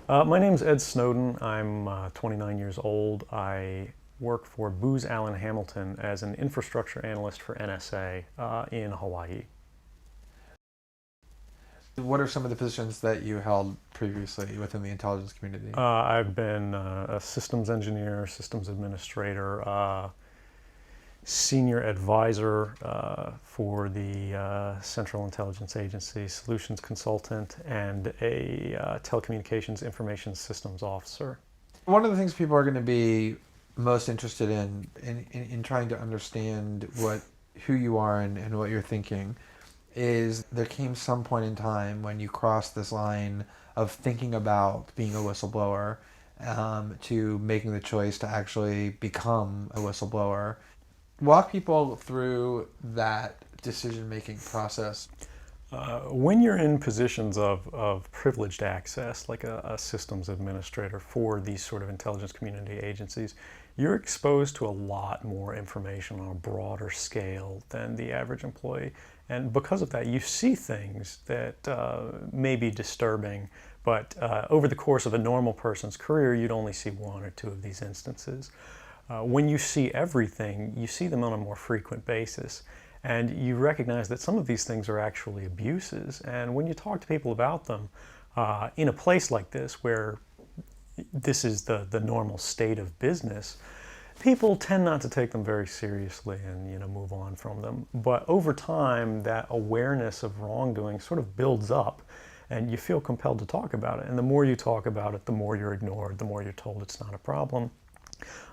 My name's Ed Snowden. I'm 29 years old. I work for Booz Allen Hamilton as an infrastructure analyst for NSA in Hawaii. What are some of the positions that you held previously within the intelligence community? I've been a systems engineer, systems administrator, senior advisor for the Central Intelligence Agency, solutions consultant, and a telecommunications information systems officer. One of the things people are going to be most interested in trying to understand who you are and what you're thinking is there came some point in time when you crossed this line of thinking about being a whistleblower to making the choice to actually become a whistleblower. Walk people through that decision-making process. When you're in positions of privileged access, like a systems administrator for these sort of intelligence community agencies, you're exposed to a lot more information on a broader scale than the average employee. And because of that, you see things that may be disturbing, but over the course of a normal person's career, you'd only see one or two of these instances. When you see everything, you see them on a more frequent basis. And you recognize that some of these things are actually abuses. And when you talk to people about them, in a place like this where this is the normal state of business, people tend not to take them very seriously and move on from them. But over time, that awareness of wrongdoing sort of builds up, and you feel compelled to talk about it. And the more you talk about it, the more you're ignored, the more you're told it's not a problem,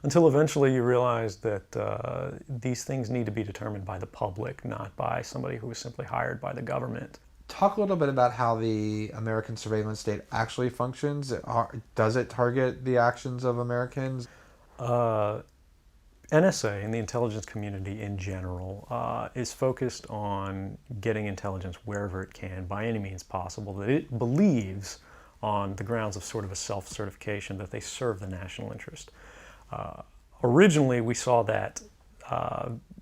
until eventually you realize that these things need to be determined by the public, not by somebody who is simply hired by the government. Talk a little bit about how the American surveillance state actually functions. Does it target the actions of Americans? Uh, NSA and the intelligence community in general is focused on getting intelligence wherever it can by any means possible that it believes on the grounds of sort of a self-certification that they serve the national interest. Originally, we saw that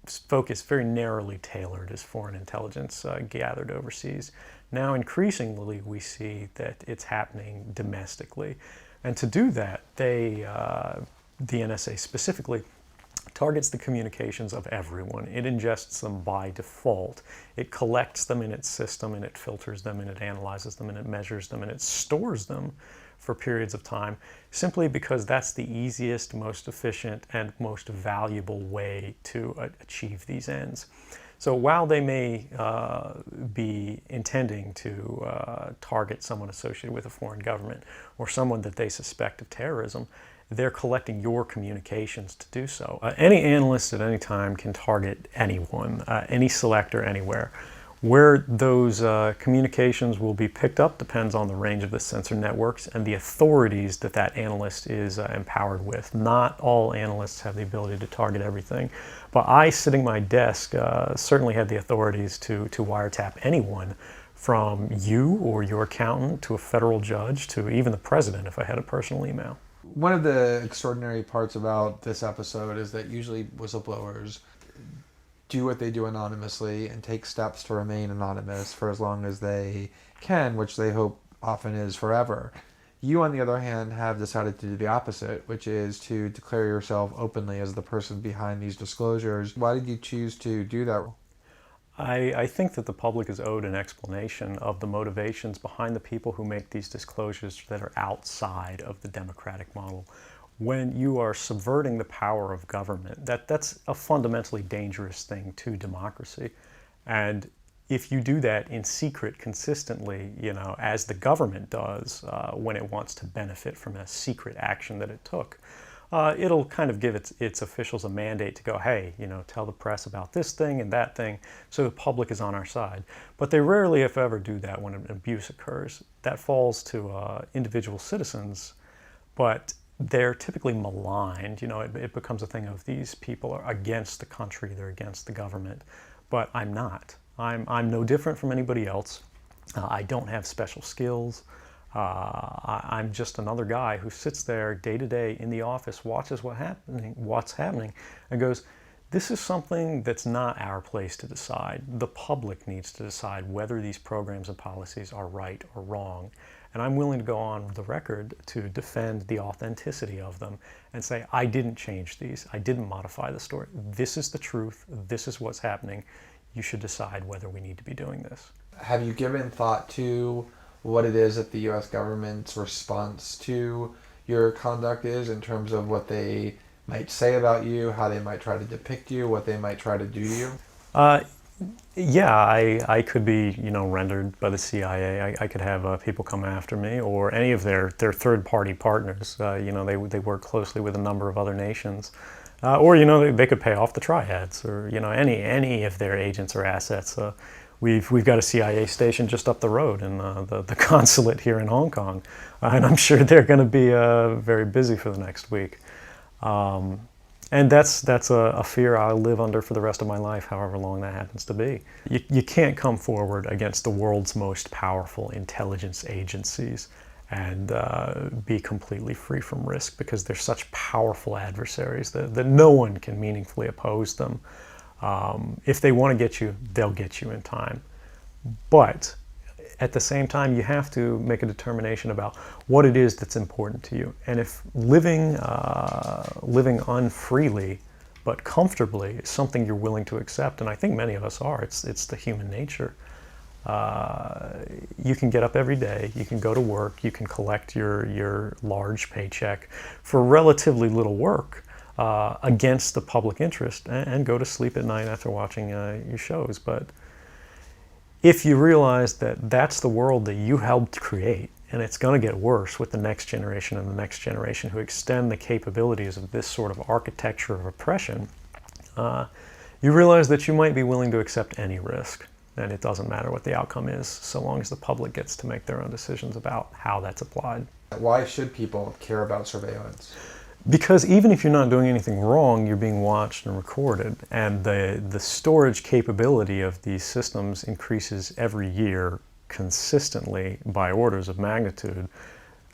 focus very narrowly tailored as foreign intelligence gathered overseas. Now, increasingly, we see that it's happening domestically. And to do that, the NSA specifically targets the communications of everyone. It ingests them by default. It collects them in its system, and it filters them, and it analyzes them, and it measures them, and it stores them for periods of time, simply because that's the easiest, most efficient, and most valuable way to achieve these ends. So while they may be intending to target someone associated with a foreign government or someone that they suspect of terrorism, they're collecting your communications to do so. Any analyst at any time can target anyone, any selector, anywhere. Where those communications will be picked up depends on the range of the sensor networks and the authorities that that analyst is empowered with. Not all analysts have the ability to target everything, but I, sitting at my desk, certainly had the authorities to wiretap anyone, from you or your accountant to a federal judge to even the president if I had a personal email. One of the extraordinary parts about this episode is that usually whistleblowers do what they do anonymously and take steps to remain anonymous for as long as they can, which they hope often is forever. You, on the other hand, have decided to do the opposite, which is to declare yourself openly as the person behind these disclosures. Why did you choose to do that? I think that the public is owed an explanation of the motivations behind the people who make these disclosures that are outside of the democratic model. When you are subverting the power of government, that's a fundamentally dangerous thing to democracy. And if you do that in secret consistently, as the government does when it wants to benefit from a secret action that it took, it'll kind of give its officials a mandate to go, hey, tell the press about this thing and that thing, so the public is on our side. But they rarely, if ever, do that when an abuse occurs. That falls to individual citizens, but they're typically maligned. It becomes a thing of these people are against the country, they're against the government. But I'm not. I'm no different from anybody else. I don't have special skills. I'm just another guy who sits there day to day in the office, watches what's happening, and goes, this is something that's not our place to decide. The public needs to decide whether these programs and policies are right or wrong. And I'm willing to go on the record to defend the authenticity of them and say, I didn't change these. I didn't modify the story. This is the truth. This is what's happening. You should decide whether we need to be doing this. Have you given thought to what it is that the U.S. government's response to your conduct is, in terms of what they might say about you, how they might try to depict you, what they might try to do to you? Yeah, I could be, rendered by the CIA. I could have people come after me, or any of their third-party partners. They work closely with a number of other nations. Or, they could pay off the triads, or, any of their agents or assets. We've got a CIA station just up the road in the consulate here in Hong Kong, and I'm sure they're going to be very busy for the next week. And that's a fear I'll live under for the rest of my life, however long that happens to be. You can't come forward against the world's most powerful intelligence agencies and be completely free from risk, because they're such powerful adversaries that no one can meaningfully oppose them. If they want to get you, they'll get you in time. But at the same time, you have to make a determination about what it is that's important to you. And if living unfreely but comfortably is something you're willing to accept, and I think many of us are, it's the human nature. You can get up every day, you can go to work, you can collect your large paycheck for relatively little work against the public interest, and go to sleep at night after watching your shows. But if you realize that that's the world that you helped create, and it's going to get worse with the next generation and the next generation who extend the capabilities of this sort of architecture of oppression, you realize that you might be willing to accept any risk. And it doesn't matter what the outcome is, so long as the public gets to make their own decisions about how that's applied. Why should people care about surveillance? Because even if you're not doing anything wrong, you're being watched and recorded. And the storage capability of these systems increases every year consistently by orders of magnitude,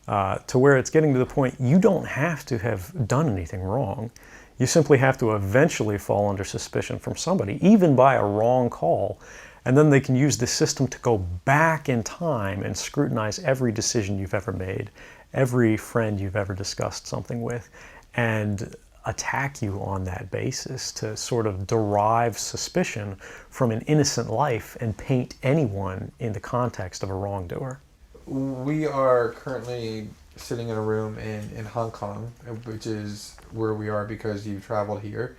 to where it's getting to the point you don't have to have done anything wrong. You simply have to eventually fall under suspicion from somebody, even by a wrong call. And then they can use the system to go back in time and scrutinize every decision you've ever made, every friend you've ever discussed something with, and attack you on that basis to sort of derive suspicion from an innocent life and paint anyone in the context of a wrongdoer. We are currently sitting in a room in Hong Kong, which is where we are because you've traveled here.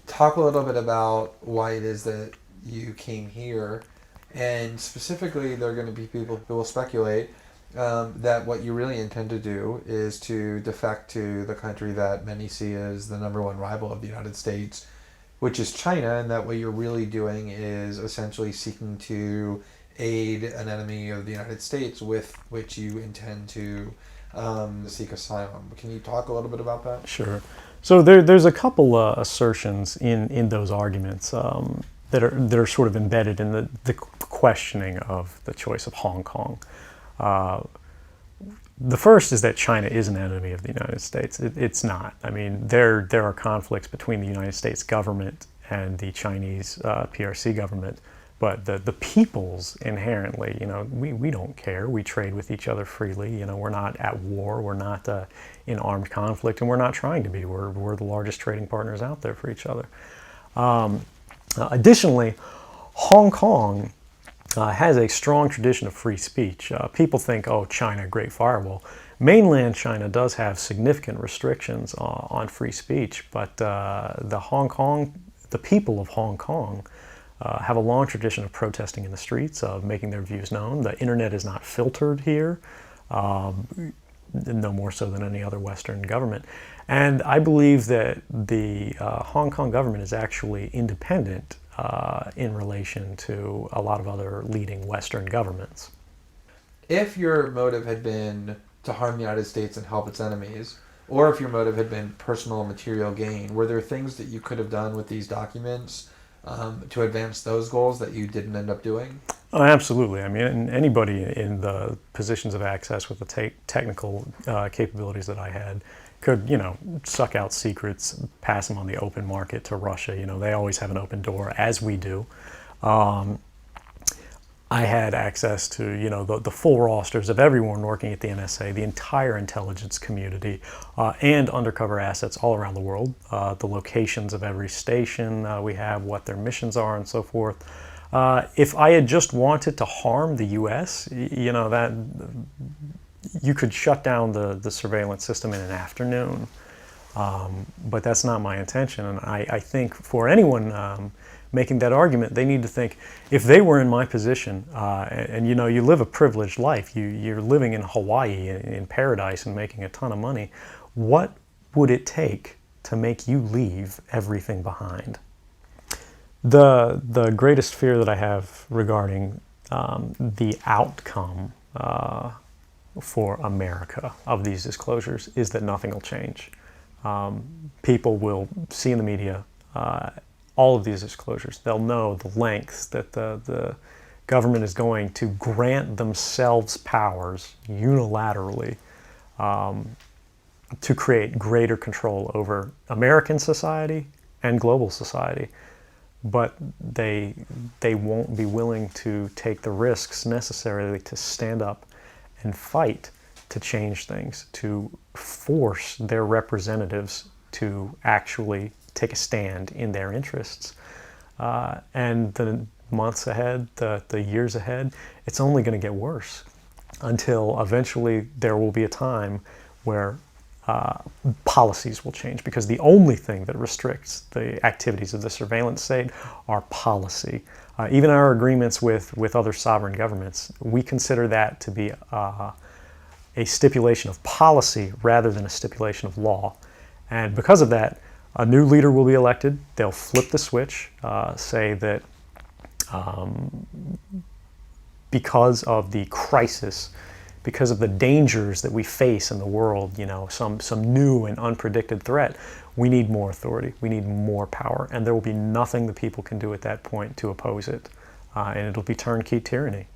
Talk a little bit about why it is that you came here, and specifically there are going to be people who will speculate that what you really intend to do is to defect to the country that many see as the number one rival of the United States, which is China, and that what you're really doing is essentially seeking to aid an enemy of the United States with which you intend to seek asylum. Can you talk a little bit about that? Sure. So there's a couple assertions in those arguments that are sort of embedded in the questioning of the choice of Hong Kong. The first is that China is an enemy of the United States. It's not. I mean, there are conflicts between the United States government and the Chinese PRC government, but the peoples inherently, we don't care. We trade with each other freely. We're not at war. We're not in armed conflict, and we're not trying to be. We're the largest trading partners out there for each other. Additionally, Hong Kong has a strong tradition of free speech. People think, oh, China, great firewall. Mainland China does have significant restrictions on free speech, but the people of Hong Kong have a long tradition of protesting in the streets, of making their views known. The internet is not filtered here, no more so than any other Western government. And I believe that the Hong Kong government is actually independent in relation to a lot of other leading Western governments. If your motive had been to harm the United States and help its enemies, or if your motive had been personal material gain, were there things that you could have done with these documents to advance those goals that you didn't end up doing? Oh, absolutely. I mean, anybody in the positions of access with the technical capabilities that I had could, suck out secrets, pass them on the open market to Russia. They always have an open door, as we do. I had access to, the full rosters of everyone working at the NSA, the entire intelligence community, and undercover assets all around the world, the locations of every station we have, what their missions are, and so forth. If I had just wanted to harm the U.S., that you could shut down the surveillance system in an afternoon. But that's not my intention, and I think for anyone making that argument, they need to think, if they were in my position, and you live a privileged life, you're living in Hawaii in paradise and making a ton of money, what would it take to make you leave everything behind? The greatest fear that I have regarding the outcome for America of these disclosures is that nothing will change. People will see in the media all of these disclosures. They'll know the lengths that the government is going to grant themselves powers unilaterally to create greater control over American society and global society. But they won't be willing to take the risks necessarily to stand up and fight to change things, to force their representatives to actually take a stand in their interests. And the months ahead, the years ahead, it's only going to get worse until eventually there will be a time where policies will change, because the only thing that restricts the activities of the surveillance state are policy. Even our agreements with other sovereign governments, we consider that to be a stipulation of policy rather than a stipulation of law. And because of that, a new leader will be elected. They'll flip the switch, say that because of the crisis, because of the dangers that we face in the world, some new and unpredicted threat, we need more authority, we need more power, and there will be nothing the people can do at that point to oppose it, and it'll be turnkey tyranny.